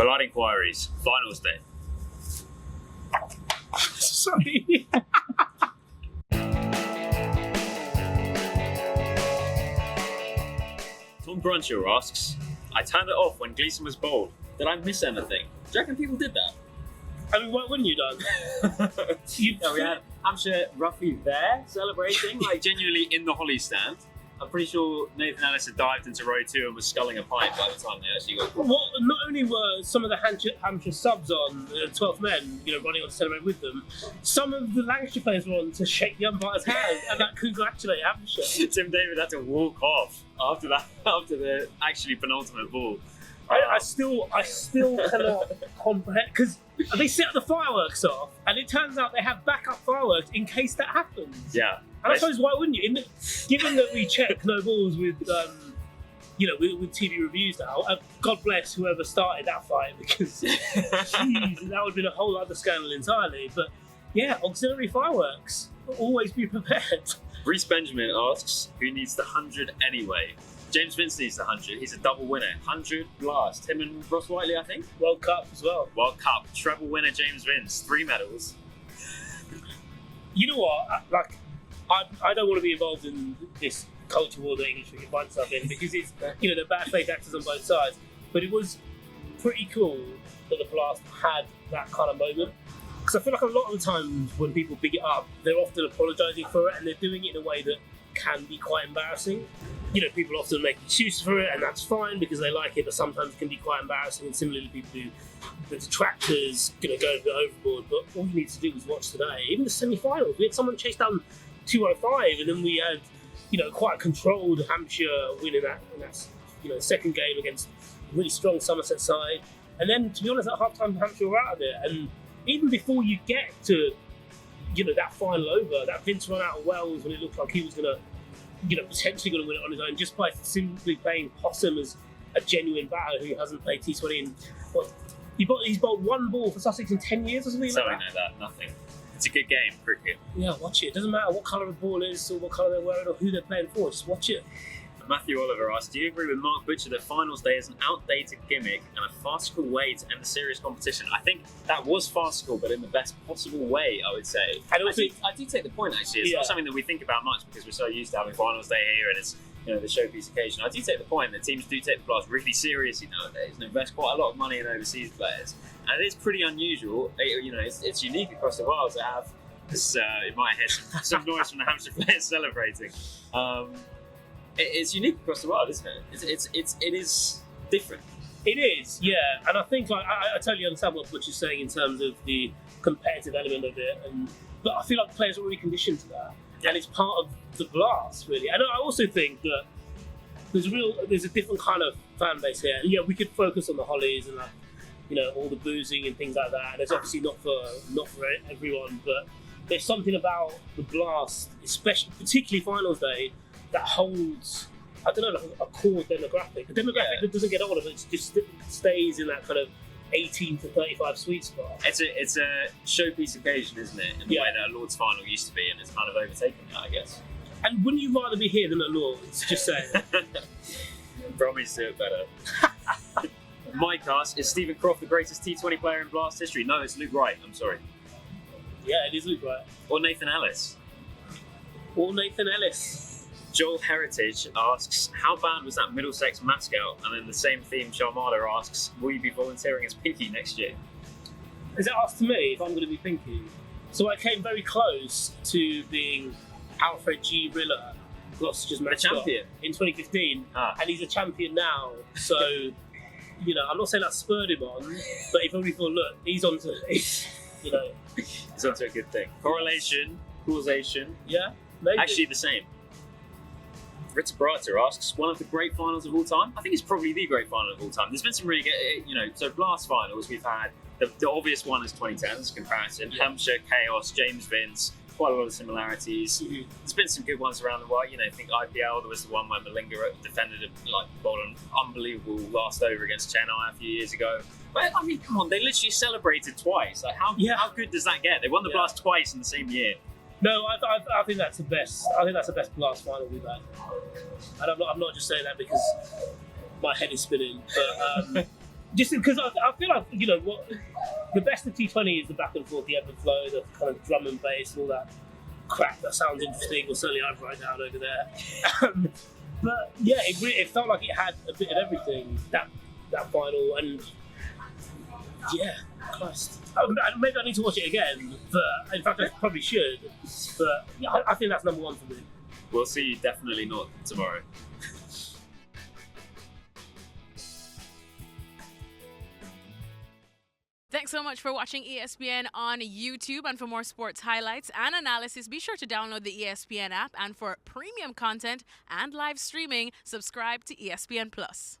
Blood Enquiries, finals day. Sorry. Tom Brunchill asks, I turned it off when Gleeson was bowled. Did I miss anything? Do you reckon people did that? I mean, why wouldn't you, Doug? We had Hampshire roughly there celebrating, like genuinely in the holly stand. I'm pretty sure Nathan Ellis had dived into row 2 and was sculling a pipe by the time they actually got. Well, not only were some of the Hampshire subs on, 12th men, running on to celebrate with them, some of the Lancashire players were on to shake the umpire's hand and congratulate Hampshire. Tim David had to walk off after the actually penultimate ball. I still cannot comprehend, because they set the fireworks off, and it turns out they have backup fireworks in case that happens. Yeah. And I suppose why wouldn't you? Given that we check no balls with, with TV reviews now, God bless whoever started that fight, because geez, that would have been a whole other scandal entirely. But yeah, auxiliary fireworks. Always be prepared. Reece Benjamin asks, who needs the 100 anyway? James Vince needs the 100. He's a double winner. 100 Blast. Him and Ross Whiteley, I think. World Cup as well. World Cup. Treble winner James Vince. 3 medals. You know what? I don't want to be involved in this culture war that English cricket find stuff in, because it's, they're bad faith actors on both sides. But it was pretty cool that the Blast had that kind of moment. Because I feel like a lot of the times when people big it up, they're often apologising for it, and they're doing it in a way that can be quite embarrassing. People often make excuses for it, and that's fine because they like it, but sometimes it can be quite embarrassing. And similarly, people who, the detractors, go a bit overboard. But all you need to do is watch today. Even the semi-finals, we had someone chase down 205, and then we had, quite a controlled Hampshire win in that second game against a really strong Somerset side. And then, to be honest, at half-time, Hampshire were out of it. And even before you get to, that final over, that Vince run out of Wells when it looked like he was going to, potentially going to win it on his own, just by simply playing Possum as a genuine batter who hasn't played T20 in, he's bowled 1 ball for Sussex in 10 years or something like that. Something like that, nothing. It's a good game, cricket. Yeah, watch it. It doesn't matter what colour the ball is or what colour they're wearing or who they're playing for, just watch it. Matthew Oliver asks, do you agree with Mark Butcher that finals day is an outdated gimmick and a farcical way to end the serious competition? I think that was farcical, but in the best possible way, I would say. And also, I do take the point, actually. It's not something that we think about much because we're so used to having finals day here and it's the showpiece occasion. I do take the point that teams do take the Blast really seriously nowadays and invest quite a lot of money in overseas players. And it is pretty unusual. It's unique across the world to have this, it might hear some noise from the Hampshire players celebrating. It's unique across the world, isn't it? It is different. It is, yeah. And I think I totally understand what Butcher's saying in terms of the competitive element of it, but I feel like players are really conditioned to that, and it's part of the Blast, really. And I also think that there's a different kind of fan base here. And, we could focus on the Hollies and all the boozing and things like that. And it's obviously not for everyone, but there's something about the Blast, particularly finals day, that holds, I don't know, like a core demographic. A demographic that doesn't get older, but it just stays in that kind of 18 to 35 sweet spot. It's a showpiece occasion, isn't it? In the way that a Lord's final used to be, and it's kind of overtaken that, I guess. And wouldn't you rather be here than at Lord's? Just saying. Bromwich do it better. Mike asks, is Stephen Croft the greatest T20 player in Blast history? No, it's Luke Wright, I'm sorry. Yeah, it is Luke Wright. Or Nathan Ellis. Joel Heritage asks, how bad was that Middlesex mascot? And then the same theme, Sharmada asks, will you be volunteering as Pinky next year? Is it asked to me if I'm going to be Pinky? So I came very close to being Alfred G. Riller, Gloucester's mascot, champion in 2015, and he's a champion now. So, I'm not saying that spurred him on, but he probably thought, look, he's onto it. He's onto a good thing. Correlation, causation. Yeah, maybe. Actually the same. Rita Brata asks, one of the great finals of all time? I think it's probably the great final of all time. There's been some really good, so Blast finals, we've had, the obvious one is 2010's comparison, Hampshire, Chaos, James Vince, quite a lot of similarities. Mm-hmm. There's been some good ones around the world, I think IPL, there was the one where Malinga defended an unbelievable last over against Chennai a few years ago. But, I mean, come on, they literally celebrated twice. How good does that get? They won the Blast twice in the same year. No, I think that's the best. I think that's the best Blast final we've had. And I'm not just saying that because my head is spinning. But Just because I feel like, you know, what the best of T20 is the back and forth, the ebb and flow, the kind of drum and bass, and all that crap that sounds interesting, or certainly I'd write down over there. But yeah, it felt like it had a bit of everything, that final, and yeah, Christ. Maybe I need to watch it again, but in fact I probably should, but yeah, I think that's number one for me. We'll see you definitely not tomorrow. Thanks so much for watching ESPN on YouTube. And for more sports highlights and analysis, be sure to download the ESPN app. And for premium content and live streaming, subscribe to ESPN Plus.